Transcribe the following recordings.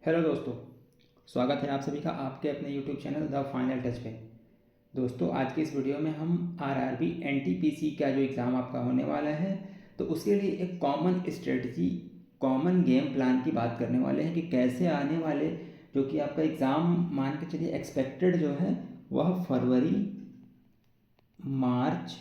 Hello दोस्तों, स्वागत है आप सभी का आपके अपने YouTube channel the final touch पे। दोस्तों, आज की इस वीडियो में हम आरआरबी एनटीपीसी का जो एग्ज़ाम आपका होने वाला है तो उसके लिए एक common strategy, common game plan की बात करने वाले हैं कि कैसे आने वाले जो कि आपका एग्ज़ाम मान के चलिए एक्सपेक्टेड जो है वह फरवरी मार्च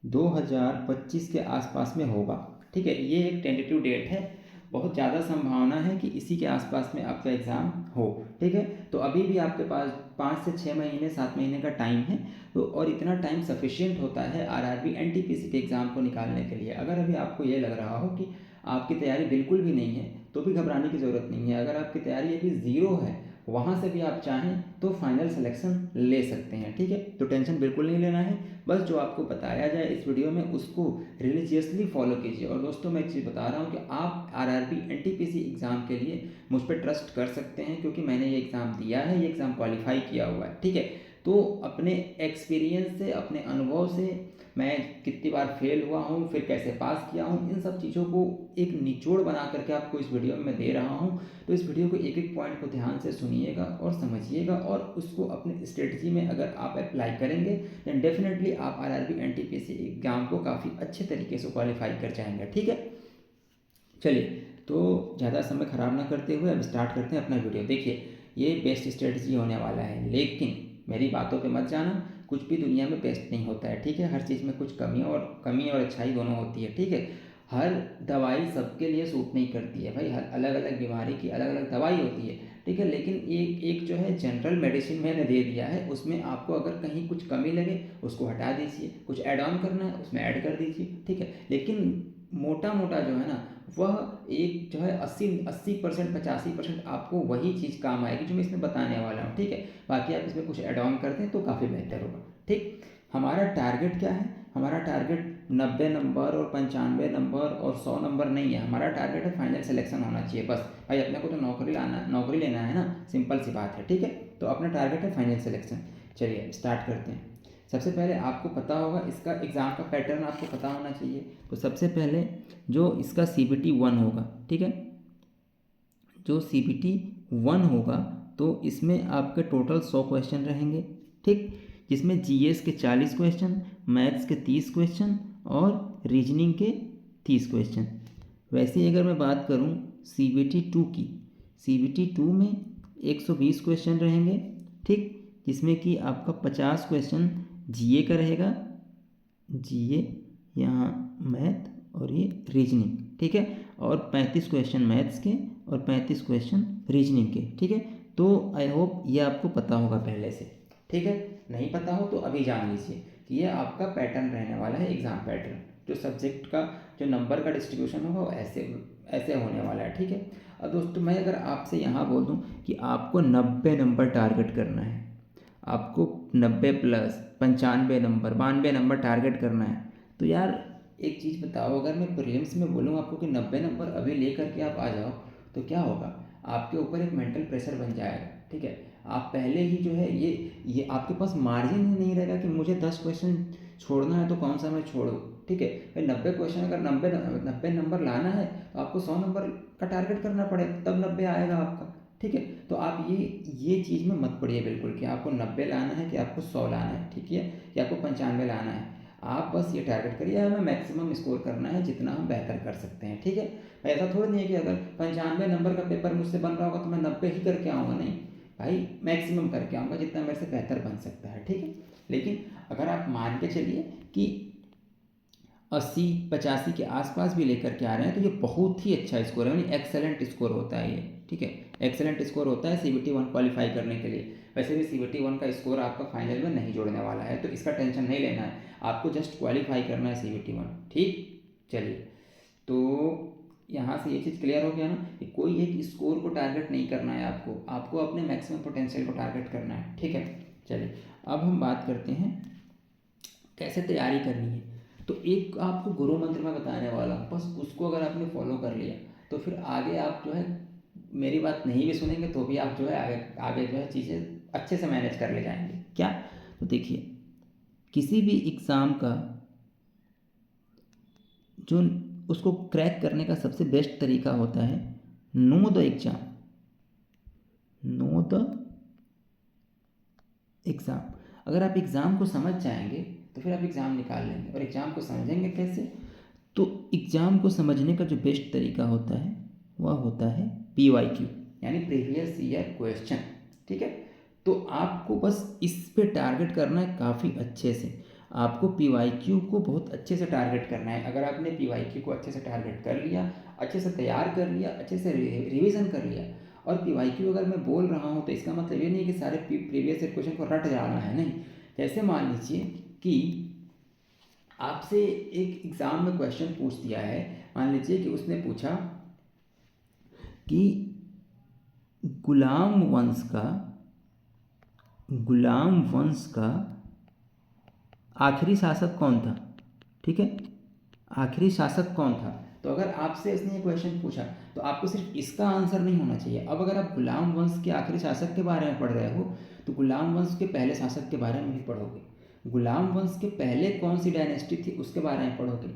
2025 के आसपास में होगा। ठीक है, ये एक टेंटेटिव डेट है। बहुत ज़्यादा संभावना है कि इसी के आसपास में आपका एग्ज़ाम हो। ठीक है, तो अभी भी आपके पास 5 से 6 महीने 7 महीने का टाइम है। तो और इतना टाइम सफिशिएंट होता है आरआरबी एनटीपीसी के एग्ज़ाम को निकालने के लिए। अगर अभी आपको ये लग रहा हो कि आपकी तैयारी बिल्कुल भी नहीं है तो भी घबराने की ज़रूरत नहीं है। अगर आपकी तैयारी अभी ज़ीरो है, वहाँ से भी आप चाहें तो फाइनल सिलेक्शन ले सकते हैं। ठीक है, तो टेंशन बिल्कुल नहीं लेना है। बस जो आपको बताया जाए इस वीडियो में उसको रिलीजियसली फॉलो कीजिए। और दोस्तों, मैं एक चीज़ बता रहा हूँ कि आप आरआरबी एनटीपीसी एग्ज़ाम के लिए मुझ पर ट्रस्ट कर सकते हैं, क्योंकि मैंने ये एग्ज़ाम दिया है, ये एग्ज़ाम क्वालिफाई किया हुआ है। ठीक है, तो अपने एक्सपीरियंस से, अपने अनुभव से मैं कितनी बार फेल हुआ हूँ, फिर कैसे पास किया हूँ, इन सब चीज़ों को एक निचोड़ बना करके आपको इस वीडियो में मैं दे रहा हूँ। तो इस वीडियो को एक एक पॉइंट को ध्यान से सुनिएगा और समझिएगा, और उसको अपने स्ट्रेटजी में अगर आप अप्लाई करेंगे देन डेफिनेटली आप आरआरबी एनटीपीसी एग्जाम को काफ़ी अच्छे तरीके से क्वालिफाई कर जाएंगे। ठीक है, चलिए, तो ज़्यादा समय ख़राब ना करते हुए अब स्टार्ट करते हैं अपना वीडियो। देखिए, ये बेस्ट स्ट्रेटजी होने वाला है, लेकिन मेरी बातों पे मत जाना। कुछ भी दुनिया में बेस्ट नहीं होता है। ठीक है, हर चीज़ में कुछ कमी और अच्छाई दोनों होती है। ठीक है, हर दवाई सबके लिए सूट नहीं करती है भाई। हर अलग अलग बीमारी की अलग अलग दवाई होती है। ठीक है, लेकिन एक एक जो है जनरल मेडिसिन मैंने दे दिया है, उसमें आपको अगर कहीं कुछ कमी लगे उसको हटा दीजिए, कुछ ऐड ऑन करना है उसमें ऐड कर दीजिए। ठीक है, लेकिन मोटा मोटा जो है ना, वह एक जो है 80% 85% आपको वही चीज़ काम आएगी जो मैं इसमें बताने वाला हूँ। ठीक है, बाकी आप इसमें कुछ ऐड ऑन कर दें तो काफ़ी बेहतर होगा। ठीक, हमारा टारगेट क्या है? हमारा टारगेट 90 नंबर और 95 नंबर और 100 नंबर नहीं है। हमारा टारगेट है फाइनल सिलेक्शन होना चाहिए बस। भाई, अपने को तो नौकरी लेना है ना, सिंपल सी बात है। ठीक है, तो अपना टारगेट है फाइनल सिलेक्शन। चलिए स्टार्ट करते हैं। सबसे पहले आपको पता होगा, इसका एग्ज़ाम का पैटर्न आपको पता होना चाहिए। तो सबसे पहले जो इसका CBT 1 होगा, ठीक है, जो CBT 1 होगा तो इसमें आपके टोटल 100 क्वेश्चन रहेंगे। ठीक, जिसमें GS के 40 क्वेश्चन, मैथ्स के 30 क्वेश्चन और रीजनिंग के 30 क्वेश्चन। वैसे ही अगर मैं बात करूं CBT 2 की, CBT 2 में 120 क्वेश्चन रहेंगे। ठीक, जिसमें कि आपका 50 क्वेश्चन GA का रहेगा, GA यहाँ मैथ और ये रीजनिंग। ठीक है, और 35 क्वेश्चन मैथ्स के और 35 क्वेश्चन रीजनिंग के। ठीक है, तो आई होप ये आपको पता होगा पहले से। ठीक है, नहीं पता हो तो अभी जान लीजिए कि ये आपका पैटर्न रहने वाला है, एग्ज़ाम पैटर्न। जो सब्जेक्ट का जो नंबर का डिस्ट्रीब्यूशन होगा वो ऐसे ऐसे होने वाला है। ठीक है, अब दोस्तों, मैं अगर आपसे यहाँ बोल दूँ कि आपको 90 नंबर टारगेट करना है, आपको 90 प्लस 95 नंबर 92 नंबर टारगेट करना है, तो यार एक चीज़ बताओ, अगर मैं प्रीलिम्स में बोलूँ आपको कि 90 नंबर अभी ले करके आप आ जाओ तो क्या होगा? आपके ऊपर एक मेंटल प्रेशर बन जाएगा। ठीक है, आप पहले ही जो है ये आपके पास मार्जिन ही नहीं रहेगा कि मुझे 10 क्वेश्चन छोड़ना है तो कौन सा मैं छोड़ूँ। ठीक है भाई, 90 क्वेश्चन अगर 90 नंबर लाना है तो आपको 100 नंबर का टारगेट करना पड़ेगा, तब 90 आएगा आपका। ठीक है, तो आप ये चीज़ में मत पड़िए बिल्कुल कि आपको 90 लाना है कि आपको 100 लाना है। ठीक है, कि आपको 95 लाना है। आप बस ये टारगेट करिए हमें मैक्सिमम स्कोर करना है जितना हम बेहतर कर सकते हैं। ठीक है, ऐसा थोड़ी नहीं है कि अगर 95 नंबर का पेपर मुझसे बन रहा होगा तो मैं 90 ही करके आऊँगा, नहीं भाई, मैक्सिमम करके आऊँगा जितना मेरे से बेहतर बन सकता है। ठीक है, लेकिन अगर आप मान के चलिए कि 80 85 के आसपास भी लेकर के आ रहे हैं तो ये बहुत ही अच्छा स्कोर है, यानी एक्सेलेंट स्कोर होता है ये। ठीक है, एक्सेलेंट स्कोर होता है CBT 1 क्वालिफाई करने के लिए। वैसे भी CBT 1 का स्कोर आपका फाइनल में नहीं जोड़ने वाला है, तो इसका टेंशन नहीं लेना है, आपको जस्ट क्वालिफाई करना है CBT 1। ठीक, चलिए, तो यहाँ से ये चीज़ क्लियर हो गया ना कि कोई एक स्कोर को टारगेट नहीं करना है, आपको अपने मैक्सिमम पोटेंशियल को टारगेट करना है। ठीक है, चलिए, अब हम बात करते हैं कैसे तैयारी करनी है। तो एक आपको गुरु मंत्र मैं बताने वाला हूँ, बस उसको अगर आपने फॉलो कर लिया तो फिर आगे आप जो है मेरी बात नहीं भी सुनेंगे तो भी आप जो है आगे आगे जो है चीज़ें अच्छे से मैनेज कर ले जाएंगे। क्या? तो देखिए, किसी भी एग्ज़ाम का जो उसको क्रैक करने का सबसे बेस्ट तरीका होता है know the exam, know the exam. अगर आप एग्ज़ाम को समझ जाएंगे तो फिर आप एग्ज़ाम निकाल लेंगे। और एग्ज़ाम को समझेंगे कैसे? तो एग्ज़ाम को समझने का जो बेस्ट तरीका होता है वह होता है PYQ, यानी प्रीवियस ईयर क्वेश्चन। ठीक है, तो आपको बस इस पे टारगेट करना है काफ़ी अच्छे से। आपको PYQ को बहुत अच्छे से टारगेट करना है। अगर आपने PYQ को अच्छे से टारगेट कर लिया, अच्छे से तैयार कर लिया, अच्छे से रिवीजन कर लिया, और PYQ अगर मैं बोल रहा हूँ तो इसका मतलब ये नहीं कि सारे प्रीवियस ईयर क्वेश्चन को रट जाना है, नहीं। जैसे मान लीजिए कि आपसे एक एग्ज़ाम में क्वेश्चन पूछ दिया है, मान लीजिए कि उसने पूछा कि गुलाम वंश का आखिरी शासक कौन था। ठीक है, आखिरी शासक कौन था। तो अगर आपसे इसने ये क्वेश्चन पूछा तो आपको सिर्फ इसका आंसर नहीं होना चाहिए। अब अगर आप गुलाम वंश के आखिरी शासक के बारे में पढ़ रहे हो तो गुलाम वंश के पहले शासक के बारे में भी पढ़ोगे, गुलाम वंश के पहले कौन सी डायनेस्टी थी उसके बारे में पढ़ोगे,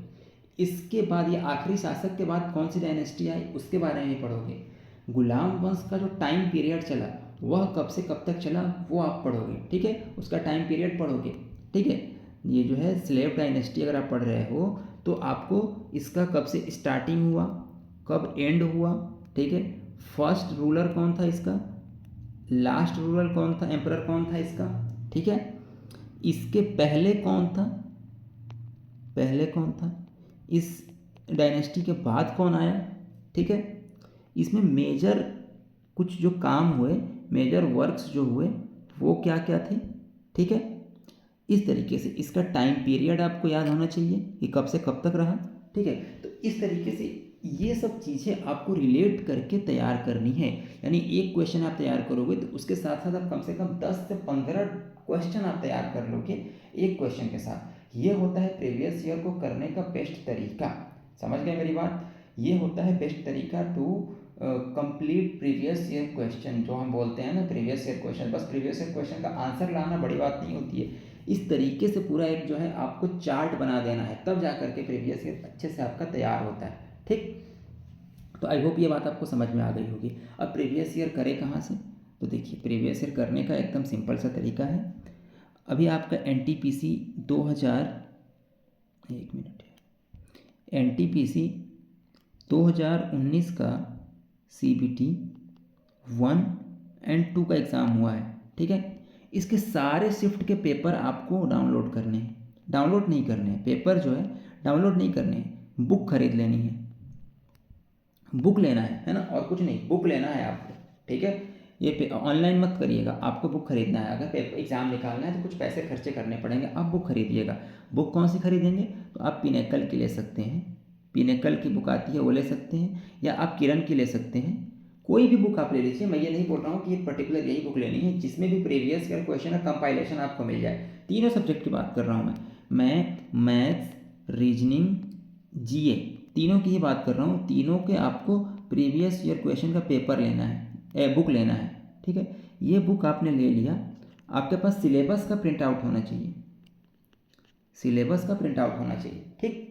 इसके बाद ये आखिरी शासक के बाद कौन सी डायनेस्टी आई उसके बारे में भी पढ़ोगे, गुलाम वंश का जो टाइम पीरियड चला वह कब से कब तक चला वो आप पढ़ोगे। ठीक है, उसका टाइम पीरियड पढ़ोगे। ठीक है, ये जो है स्लेव डायनेस्टी अगर आप पढ़ रहे हो तो आपको इसका कब से स्टार्टिंग हुआ, कब एंड हुआ। ठीक है, फर्स्ट रूलर कौन था इसका, लास्ट रूलर कौन था, एम्परर कौन था इसका। ठीक है, इसके पहले कौन था, पहले कौन था, इस डायनेस्टी के बाद कौन आया। ठीक है, इसमें मेजर कुछ जो काम हुए, मेजर वर्क्स जो हुए वो क्या क्या थे। ठीक है, इस तरीके से इसका टाइम पीरियड आपको याद होना चाहिए कि कब से कब तक रहा। ठीक है, तो इस तरीके से ये सब चीज़ें आपको रिलेट करके तैयार करनी है। यानी एक क्वेश्चन आप तैयार करोगे तो उसके साथ साथ आप कम से कम 10 से 15 क्वेश्चन आप तैयार कर लोगे एक क्वेश्चन के साथ। ये होता है प्रीवियस ईयर को करने का बेस्ट तरीका। समझ गए मेरी बात? ये होता है बेस्ट तरीका to complete previous year question, जो हम बोलते हैं ना प्रीवियस ईयर क्वेश्चन। बस प्रीवियस ईयर क्वेश्चन का आंसर लाना बड़ी बात नहीं होती है, इस तरीके से पूरा एक जो है आपको चार्ट बना देना है, तब जा करके प्रीवियस ईयर अच्छे से आपका तैयार होता है। ठीक, तो आई होप ये बात आपको समझ में आ गई होगी। अब प्रीवियस ईयर करें कहाँ से? तो देखिए, प्रीवियस ईयर करने का एकदम सिंपल सा तरीका है। अभी आपका NTPC 2000, एक मिनट है, NTPC 2019 का CBT 1 और 2 का एग्ज़ाम हुआ है। ठीक है, इसके सारे शिफ्ट के पेपर आपको डाउनलोड करने हैं, डाउनलोड नहीं करने हैं पेपर जो है, डाउनलोड नहीं करने हैं, बुक खरीद लेनी है, बुक लेना है ना, और कुछ नहीं, बुक लेना है आपको। ठीक है, ये ऑनलाइन मत करिएगा, आपको बुक खरीदना है। अगर पेपर एग्ज़ाम निकालना है तो कुछ पैसे खर्चे करने पड़ेंगे, आप बुक खरीदिएगा। बुक कौन सी खरीदेंगे? तो आप पिनेकल की ले सकते हैं, पिनेकल की बुक आती है वो ले सकते हैं, या आप किरण की ले सकते हैं। कोई भी बुक आप ले लीजिए, मैं ये नहीं बोल रहा हूँ कि ये पर्टिकुलर यही बुक लेनी है, जिसमें भी प्रीवियस ईयर क्वेश्चन और कंपाइलेशन आपको मिल जाए। तीनों सब्जेक्ट की बात कर रहा हूँ मैं मैथ्स, रीजनिंग, GA, तीनों की ही बात कर रहा हूँ। तीनों के आपको प्रीवियस ईयर क्वेश्चन का पेपर लेना है, बुक लेना है। ठीक है, ये बुक आपने ले लिया, आपके पास सिलेबस का प्रिंट आउट होना चाहिए, सिलेबस का प्रिंट आउट होना चाहिए। ठीक,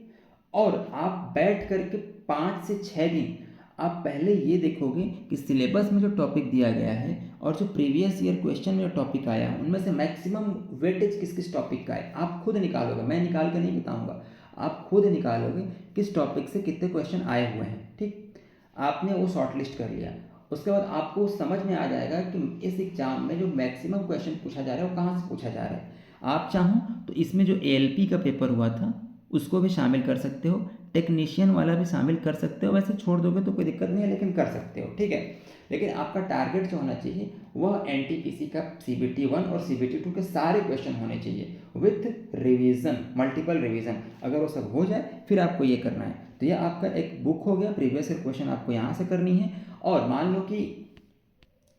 और आप बैठ करके 5 से 6 दिन आप पहले ये देखोगे कि सिलेबस में जो टॉपिक दिया गया है और जो प्रीवियस ईयर क्वेश्चन में जो टॉपिक आया है उनमें से मैक्सिमम वेटेज किस किस टॉपिक का है, आप खुद निकालोगे, मैं निकाल कर नहीं बताऊंगा, आप खुद निकालोगे किस टॉपिक से कितने क्वेश्चन आए हुए हैं। ठीक, आपने वो शॉर्ट लिस्ट कर लिया, उसके बाद आपको समझ में आ जाएगा कि इस एग्जाम में जो मैक्सिमम क्वेश्चन पूछा जा रहा है वो कहाँ से पूछा जा रहा है। आप चाहो तो इसमें जो ALP का पेपर हुआ था उसको भी शामिल कर सकते हो, टेक्नीशियन वाला भी शामिल कर सकते हो, वैसे छोड़ दोगे तो कोई दिक्कत नहीं है, लेकिन कर सकते हो। ठीक है, लेकिन आपका टारगेट जो होना चाहिए वह NTPC का CBT 1 और CBT 2 के सारे क्वेश्चन होने चाहिए विथ रिवीजन, मल्टीपल रिवीजन। अगर वो सब हो जाए फिर आपको ये करना है। तो ये आपका एक बुक हो गया, प्रीवियस ईयर क्वेश्चन आपको यहाँ से करनी है। और मान लो कि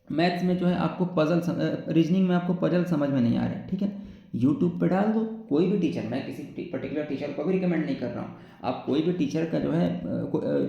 मैथ्स में जो है आपको पजल, रीजनिंग में आपको पजल समझ में नहीं आ रहा है, ठीक है, यूट्यूब पे डाल दो, कोई भी टीचर, मैं किसी पर्टिकुलर टीचर को भी रिकमेंड नहीं कर रहा हूँ, आप कोई भी टीचर का जो है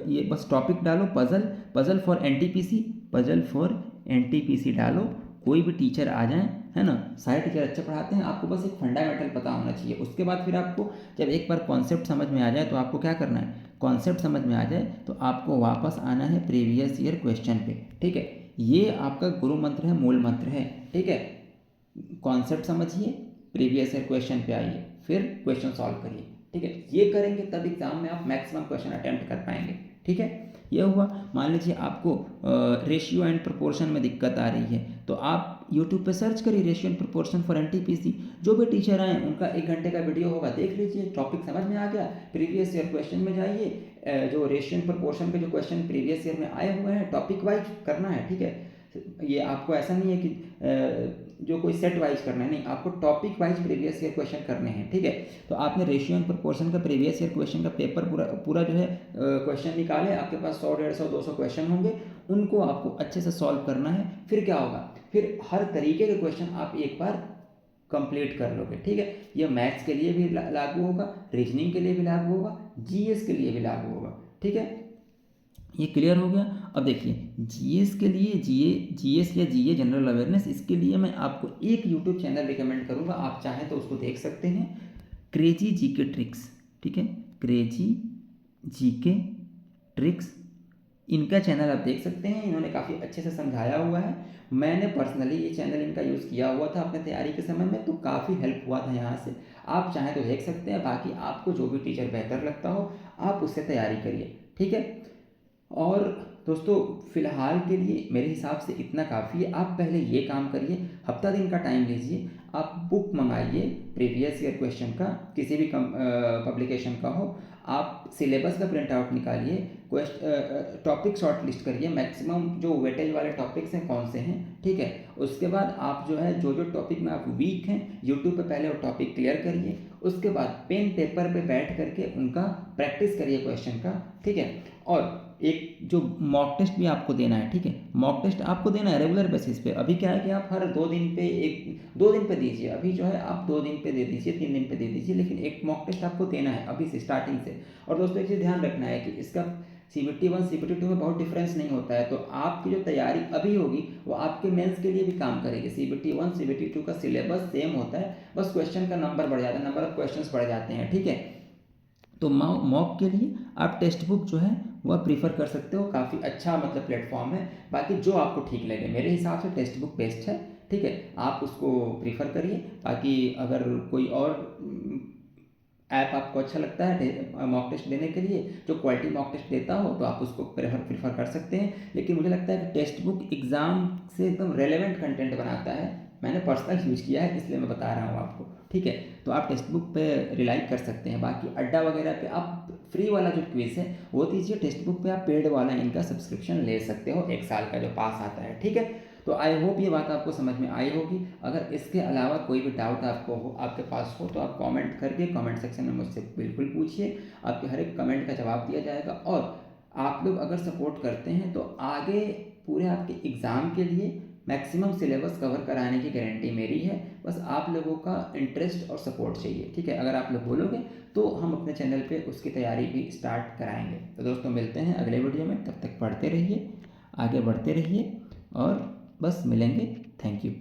ये बस टॉपिक डालो, puzzle, puzzle for NTPC, puzzle for NTPC डालो, कोई भी टीचर आ जाए, है ना, सारे टीचर अच्छे पढ़ाते हैं, आपको बस एक फंडामेंटल पता होना चाहिए। उसके बाद फिर आपको जब एक बार कॉन्सेप्ट समझ में आ जाए तो आपको क्या करना है, कॉन्सेप्ट समझ में आ जाए तो आपको वापस आना है प्रीवियस ईयर क्वेश्चन पे, ठीक है। ये आपका गुरु मंत्र है, मूल मंत्र है, ठीक है। कॉन्सेप्ट समझिए, प्रीवियस ईयर क्वेश्चन पे आइए, फिर क्वेश्चन सॉल्व करिए, ठीक है। ये करेंगे तब एग्जाम में आप मैक्सिमम क्वेश्चन अटेम्प्ट कर पाएंगे, ठीक है। ये हुआ। मान लीजिए आपको रेशियो एंड प्रोपोर्शन में दिक्कत आ रही है तो आप यूट्यूब पे सर्च करिए ratio and proportion for NTPC. जो भी टीचर आए उनका 1 घंटे का वीडियो होगा, देख लीजिए, टॉपिक समझ में आ गया, प्रीवियस ईयर क्वेश्चन में जाइए, जो रेशियो एंड प्रोपोर्शन के जो क्वेश्चन प्रीवियस ईयर में आए हुए हैं टॉपिक वाइज करना है, ठीक है। ये आपको ऐसा नहीं है कि जो कोई सेट वाइज करना है, नहीं, आपको topic wise previous year question करने हैं, ठीक है। तो आपने रेशियो एंड प्रोपोर्शन का प्रीवियस ईयर क्वेश्चन का पेपर पूरा जो है क्वेश्चन निकाले, आपके पास 100, 150, 200 क्वेश्चन होंगे, उनको आपको अच्छे से सॉल्व करना है। फिर क्या होगा, फिर हर तरीके के क्वेश्चन आप एक बार कंप्लीट कर लोगे, ठीक है। ये मैथ्स के लिए भी लागू होगा, रीजनिंग के लिए भी लागू होगा, जीएस के लिए भी लागू होगा, ठीक है। ये क्लियर हो गया। अब देखिए जीएस के लिए, जीएस या जीए जनरल अवेयरनेस, इसके लिए मैं आपको एक यूट्यूब चैनल रिकमेंड करूँगा, आप चाहें तो उसको देख सकते हैं, क्रेजी जीके ट्रिक्स, ठीक है, क्रेजी जीके ट्रिक्स, इनका चैनल आप देख सकते हैं। इन्होंने काफ़ी अच्छे से समझाया हुआ है। मैंने पर्सनली ये चैनल इनका यूज़ किया हुआ था अपने तैयारी के समय में, तो काफ़ी हेल्प हुआ था यहाँ से। आप चाहें तो देख सकते हैं, बाकी आपको जो भी टीचर बेहतर लगता हो आप उससे तैयारी करिए, ठीक है। और दोस्तों फिलहाल के लिए मेरे हिसाब से इतना काफ़ी है। आप पहले ये काम करिए, हफ्ता दिन का टाइम लीजिए, आप बुक मंगाइए प्रीवियस ईयर क्वेश्चन का, किसी भी पब्लिकेशन का हो, आप सिलेबस का प्रिंट आउट निकालिए, टॉपिक शॉर्ट लिस्ट करिए, मैक्सिमम जो वेटेज वाले टॉपिक्स हैं कौन से हैं, ठीक है। उसके बाद आप जो है जो टॉपिक में आप वीक हैं, यूट्यूब पे पहले वो टॉपिक क्लियर करिए, उसके बाद पेन पेपर पे बैठ करके उनका प्रैक्टिस करिए क्वेश्चन का, ठीक है। और एक जो मॉक टेस्ट भी आपको देना है, ठीक है, मॉक टेस्ट आपको देना है रेगुलर बेसिस पे। अभी क्या है कि आप हर 2 दिन पे 2 दिन पे दीजिए, अभी जो है आप 2 दिन पे दे दीजिए, 3 दिन पे दे दीजिए, लेकिन एक मॉक टेस्ट आपको देना है अभी से, स्टार्टिंग से। और दोस्तों एक चीज़ ध्यान रखना है कि इसका CBT 1 CBT 2 में बहुत डिफरेंस नहीं होता है, तो आपकी जो तैयारी अभी होगी वो आपके मेंस के लिए भी काम करेगी। CBT 1 CBT 2 का सिलेबस सेम होता है, बस क्वेश्चन का नंबर बढ़ जाता है, नंबर ऑफ क्वेश्चंस बढ़ जाते हैं, ठीक है। तो मॉक के लिए आप टेक्स्ट बुक जो है वह प्रीफर कर सकते हो, काफ़ी अच्छा मतलब प्लेटफॉर्म है। बाकी जो आपको ठीक लगे, मेरे हिसाब से टेक्स्ट बुक बेस्ट है, ठीक है, आप उसको प्रीफर करिए। बाकी अगर कोई और ऐप आपको अच्छा लगता है मॉक टेस्ट देने के लिए, जो क्वालिटी मॉक टेस्ट देता हो, तो आप उसको प्रेफर कर सकते हैं। लेकिन मुझे लगता है कि टेक्स्ट बुक एग्ज़ाम से एकदम रेलेवेंट कंटेंट बनाता है, मैंने पर्सनल यूज किया है इसलिए मैं बता रहा हूँ आपको, ठीक है। तो आप टेक्स्ट बुक पे रिलाई कर सकते हैं। बाकी अड्डा वगैरह पे आप फ्री वाला जो क्विज है वो दीजिए, टेक्स्ट बुक पे आप पेड वाला इनका सब्सक्रिप्शन ले सकते हो, 1 साल का जो पास आता है, ठीक है। तो आई होप ये बात आपको समझ में आई होगी। अगर इसके अलावा कोई भी डाउट आपके पास हो तो आप कमेंट करके कमेंट सेक्शन में मुझसे बिल्कुल पूछिए, आपके हर एक कमेंट का जवाब दिया जाएगा। और आप लोग अगर सपोर्ट करते हैं तो आगे पूरे आपके एग्ज़ाम के लिए मैक्सिमम सिलेबस कवर कराने की गारंटी मेरी है। बस आप लोगों का इंटरेस्ट और सपोर्ट चाहिए, ठीक है। अगर आप लोग बोलोगे तो हम अपने चैनल पे उसकी तैयारी भी स्टार्ट कराएंगे। तो दोस्तों मिलते हैं अगले वीडियो में, तब तक पढ़ते रहिए, आगे बढ़ते रहिए और बस मिलेंगे। Thank you.